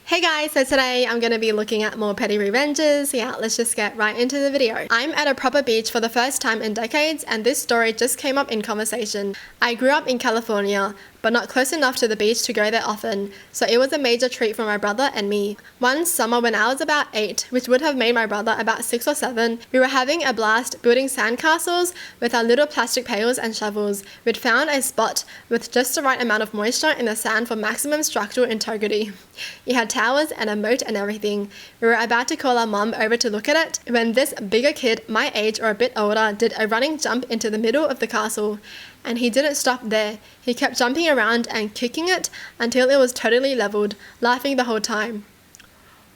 Hey guys, so today I'm going to be looking at more petty revenges. Yeah, let's just get right into the video. I'm at a proper beach for the first time in decades, and this story just came up in conversation. I grew up in California, but not close enough to the beach to go there often, so it was a major treat for my brother and me. One summer when I was about 8, which would have made my brother about 6 or 7, we were having a blast building sandcastles with our little plastic pails and shovels. We'd found a spot with just the right amount of moisture in the sand for maximum structural integrity. It had towers and a moat and everything. We were about to call our mum over to look at it when this bigger kid, my age or a bit older, did a running jump into the middle of the castle. And he didn't stop there. He kept jumping around and kicking it until it was totally leveled, laughing the whole time.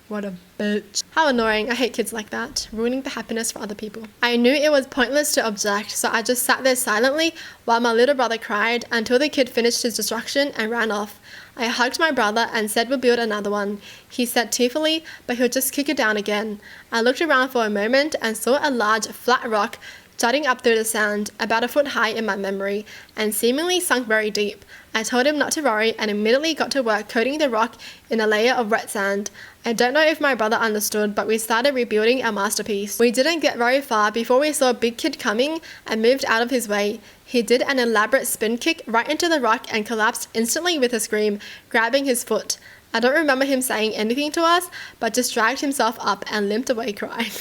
What a bitch. How annoying. I hate kids like that, ruining the happiness for other people. I knew it was pointless to object, so I just sat there silently while my little brother cried until the kid finished his destruction and ran off. I hugged my brother and said we'll build another one. He said tearfully, but he'll just kick it down again. I looked around for a moment and saw a large flat rock jutting up through the sand, about a foot high in my memory, and seemingly sunk very deep. I told him not to worry and immediately got to work coating the rock in a layer of wet sand. I don't know if my brother understood, but we started rebuilding our masterpiece. We didn't get very far before we saw a big kid coming and moved out of his way. He did an elaborate spin kick right into the rock and collapsed instantly with a scream, grabbing his foot. I don't remember him saying anything to us, but just dragged himself up and limped away crying.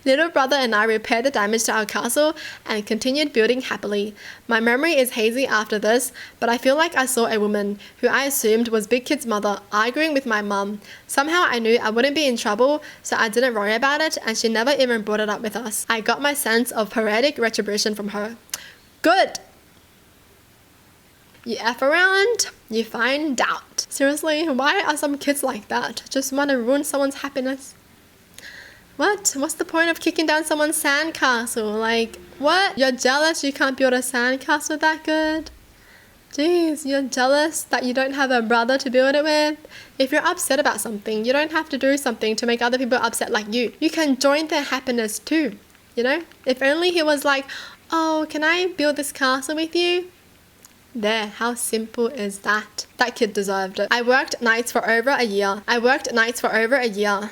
Little brother and I repaired the damage to our castle and continued building happily. My memory is hazy after this, but I feel like I saw a woman, who I assumed was Big Kid's mother, arguing with my mum. Somehow I knew I wouldn't be in trouble, so I didn't worry about it, and she never even brought it up with us. I got my sense of poetic retribution from her. Good! You F around, you find out. Seriously, why are some kids like that? Just want to ruin someone's happiness. What? What's the point of kicking down someone's sandcastle? Like, what? You're jealous you can't build a sandcastle that good? Jeez, you're jealous that you don't have a brother to build it with? If you're upset about something, you don't have to do something to make other people upset like you. You can join their happiness too, you know? If only he was like, oh, can I build this castle with you? There, how simple is that? That kid deserved it. I worked nights for over a year.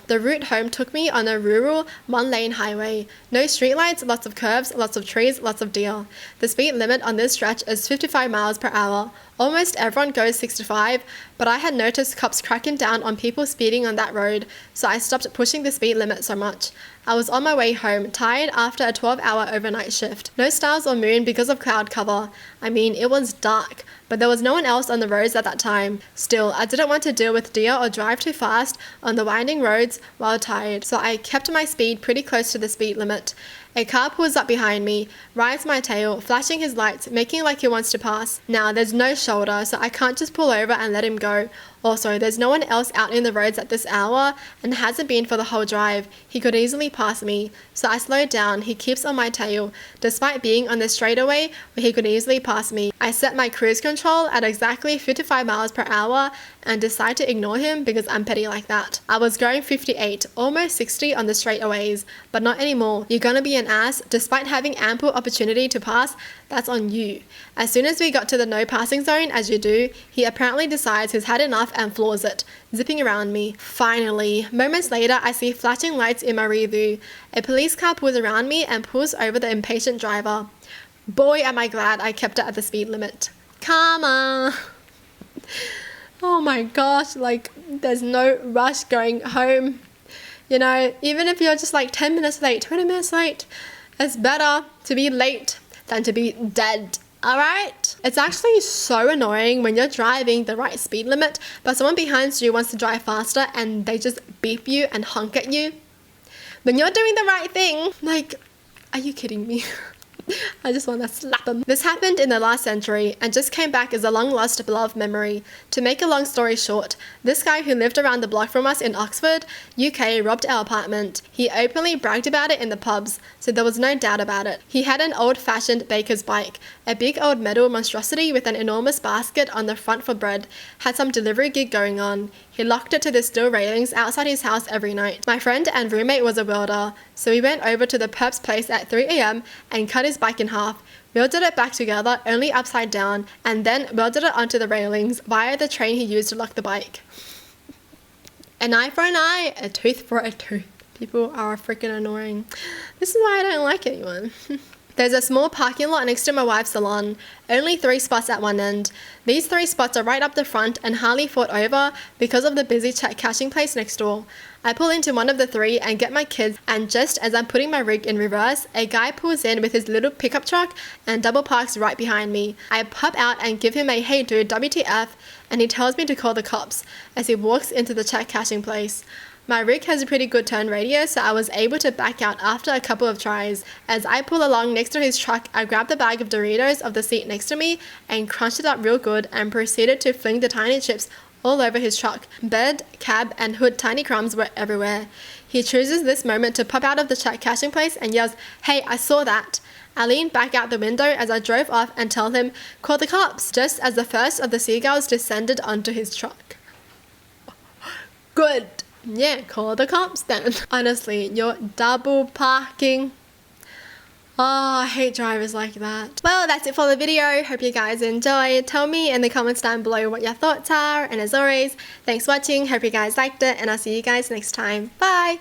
The route home took me on a rural, one-lane highway. No streetlights, lots of curves, lots of trees, lots of deer. The speed limit on this stretch is 55 miles per hour. Almost everyone goes 65, but I had noticed cops cracking down on people speeding on that road, so I stopped pushing the speed limit so much. I was on my way home, tired after a 12-hour overnight shift. No stars or moon because of cloud cover. I mean, it was dark, but there was no one else on the roads at that time. Still, I didn't want to deal with deer or drive too fast on the winding roads while tired, so I kept my speed pretty close to the speed limit. A car pulls up behind me, rides my tail, flashing his lights, making like he wants to pass. Now, there's no shoulder, so I can't just pull over and let him go. Also, there's no one else out in the roads at this hour and hasn't been for the whole drive. He could easily pass me, so I slowed down. He keeps on my tail, despite being on the straightaway where he could easily pass me. I set my cruise control at exactly 55 miles per hour and decide to ignore him because I'm petty like that. I was going 58, almost 60 on the straightaways, but not anymore. You're gonna be an ass despite having ample opportunity to pass. That's on you. As soon as we got to the no passing zone, as you do, he apparently decides he's had enough and floors it, zipping around me. Finally, moments later, I see flashing lights in my rear view. A police car pulls around me and pulls over the impatient driver. Boy, am I glad I kept it at the speed limit. Karma! Oh my gosh, like, there's no rush going home. You know, even if you're just like 10 minutes late, 20 minutes late, it's better to be late than to be dead. Alright? It's actually so annoying when you're driving the right speed limit, but someone behind you wants to drive faster and they just beep you and honk at you. When you're doing the right thing, like, are you kidding me? I just want to slap them. This happened in the last century and just came back as a long-lost beloved memory. To make a long story short, this guy who lived around the block from us in Oxford, UK, robbed our apartment. He openly bragged about it in the pubs, so there was no doubt about it. He had an old-fashioned baker's bike, a big old metal monstrosity with an enormous basket on the front for bread, had some delivery gig going on. He locked it to the steel railings outside his house every night. My friend and roommate was a welder, so we went over to the perp's place at 3 a.m. and cut his bike in half, welded it back together, only upside down, and then welded it onto the railings via the train he used to lock the bike. An eye for an eye, a tooth for a tooth. People are freaking annoying. This is why I don't like anyone. There's a small parking lot next to my wife's salon, only 3 spots at one end. These 3 spots are right up the front and hardly fought over because of the busy check cashing place next door. I pull into one of the 3 and get my kids, and just as I'm putting my rig in reverse, a guy pulls in with his little pickup truck and double parks right behind me. I pop out and give him a "Hey dude, WTF," and he tells me to call the cops as he walks into the check cashing place. My rig has a pretty good turn radius, so I was able to back out after a couple of tries. As I pull along next to his truck, I grabbed the bag of Doritos off the seat next to me and crunched it up real good and proceeded to fling the tiny chips all over his truck. Bed, cab, and hood tiny crumbs were everywhere. He chooses this moment to pop out of the check cashing place and yells, "Hey, I saw that." I leaned back out the window as I drove off and tell him, "Call the cops," just as the first of the seagulls descended onto his truck. Good. Yeah, call the cops then. Honestly, you're double parking. Oh, I hate drivers like that. Well, that's it for the video. Hope you guys enjoyed. Tell me in the comments down below what your thoughts are. And as always, thanks for watching. Hope you guys liked it. And I'll see you guys next time. Bye!